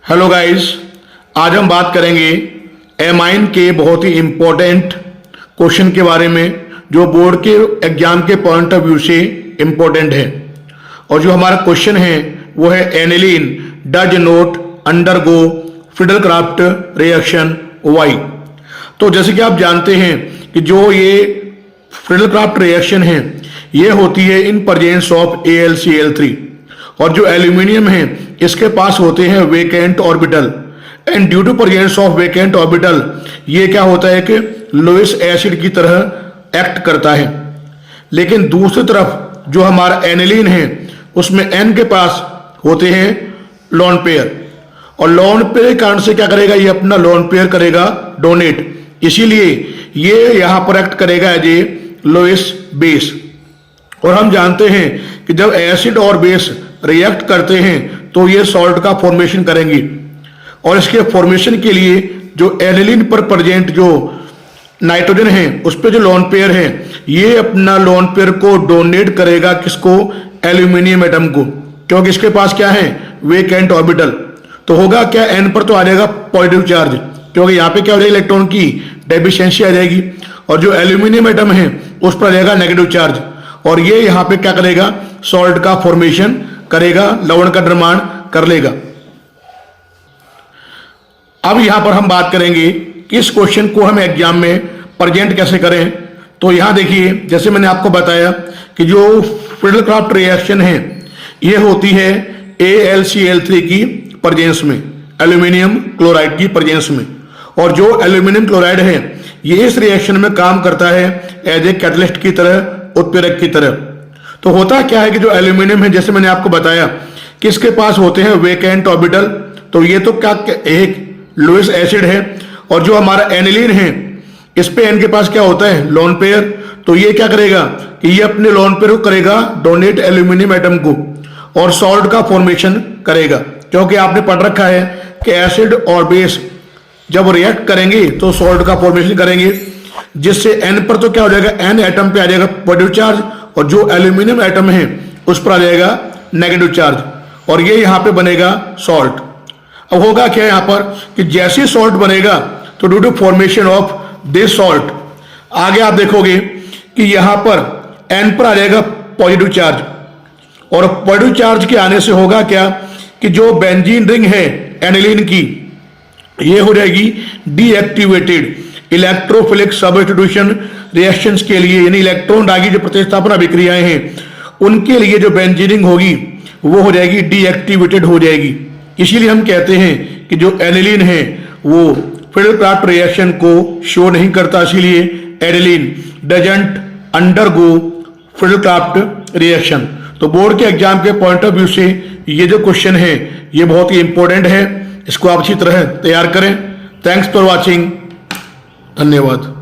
Hello guys, आज हम बात करेंगे एमाइन के बहुत ही इम्पोर्टेंट क्वेश्चन के बारे में जो बोर्ड के एग्जाम के पॉइंट ऑफ व्यू से इम्पोर्टेंट है। और जो हमारा क्वेश्चन है वो है aniline does not undergo Friedel Craft reaction why. तो जैसे कि आप जानते हैं कि जो ये फ्रिडल-क्राफ्ट रिएक्शन है ये होती है इन प्रेजेंस ऑफ AlCl3 और जो एल्यूमिनियम है इसके पास होते हैं vacant orbital and due to presence of vacant orbital ये क्या होता है कि लोइस एसिड की तरह एक्ट करता है। लेकिन दूसरी तरफ जो हमारा एनिलीन है उसमें N के पास होते हैं लोन पेयर और लोन पेयर के कारण से क्या करेगा, ये अपना लोन पेयर करेगा डोनेट, इसीलिए ये यहां पर एक्ट करेगा एज ए लोइस बेस। और हम जानते हैं कि जब एसिड और बेस रिएक्ट करते हैं तो ये सॉल्ट का फॉर्मेशन करेंगी और इसके फॉर्मेशन के लिए जो एनिलीन पर प्रेजेंट जो नाइट्रोजन है उस पर जो लोन पेयर है ये अपना लोन पेयर को डोनेट करेगा किसको, एल्यूमिनियम एटम को, क्योंकि इसके पास क्या है वेकेंट ऑर्बिटल। तो होगा क्या, N पर तो आ जाएगा पॉजिटिव चार्ज क्योंकि यहाँ पे क्या हो जाएगा इलेक्ट्रॉन की डेफिशिएंसी आ जाएगी और जो एल्यूमिनियम एटम है उस पर आ जाएगा नेगेटिव चार्ज और ये यहाँ पे क्या करेगा सॉल्ट का फॉर्मेशन करेगा, लवण का निर्माण कर लेगा। अब यहां पर हम बात करेंगे कि इस क्वेश्चन को हम एग्जाम में प्रेजेंट कैसे करें। तो यहां देखिए जैसे मैंने आपको बताया कि जो फ्रिडल-क्राफ्ट रिएक्शन है ये होती है AlCl3 की प्रेजेंस में, एल्यूमिनियम क्लोराइड की प्रेजेंस में, और जो एल्यूमिनियम क्लोराइड है ये इस रिएक्शन में काम करता है एज ए कैटलिस्ट की तरह, उत्प्रेरक की तरह। तो होता क्या है कि जो एल्यूमिनियम है जैसे मैंने आपको बताया कि इसके पास होते हैं वेकेंट ऑर्बिटल, तो ये तो क्या एक लुईस एसिड है और जो हमारा एनिलीन है इस पे N के पास क्या होता है लोन पेयर, तो ये क्या करेगा कि ये अपने लोन पेयर को करेगा डोनेट एल्यूमिनियम एटम को और सॉल्ट का फॉर्मेशन करेगा, क्योंकि आपने पढ़ रखा है कि एसिड और बेस जब रिएक्ट करेंगे तो सॉल्ट का फॉर्मेशन करेंगे, जिससे N पर तो क्या हो जाएगा, N एटम पे आ जाएगा पॉजिटिव चार्ज और जो एल्यूमिनियम एटम है उस पर आ जाएगा नेगेटिव चार्ज और ये यहाँ पे बनेगा सॉल्ट। अब होगा क्या यहाँ पर कि जैसे सॉल्ट बनेगा तो due to formation of this salt आगे आप देखोगे कि यहाँ पर N पर आ जाएगा पॉजिटिव चार्ज और पॉजिटिव चार्ज के आने से होगा क्या कि जो बेंजीन रिंग है एनिलीन की ये हो जाएगी डीएक्टिवेटेड इलेक्ट्रोफिलिक सब्स्टिट्यूशन रिएक्शंस के लिए, यानी इलेक्ट्रॉन दागी जो प्रतिस्थापन अभिक्रियाएं हैं उनके लिए जो बेंजीनिंग होगी वो हो जाएगी डीएक्टिवेटेड हो जाएगी। इसीलिए हम कहते हैं कि जो एनिलीन है वो फ्रिडल-क्राफ्ट रिएक्शन को शो नहीं करता, इसीलिए aniline doesn't undergo Friedel Craft reaction. तो बोर्ड के एग्जाम के पॉइंट ऑफ व्यू से ये जो क्वेश्चन है ये बहुत ही इंपॉर्टेंट है, इसको आप अच्छी तरह तैयार करें। थैंक्स फॉर वॉचिंग, धन्यवाद।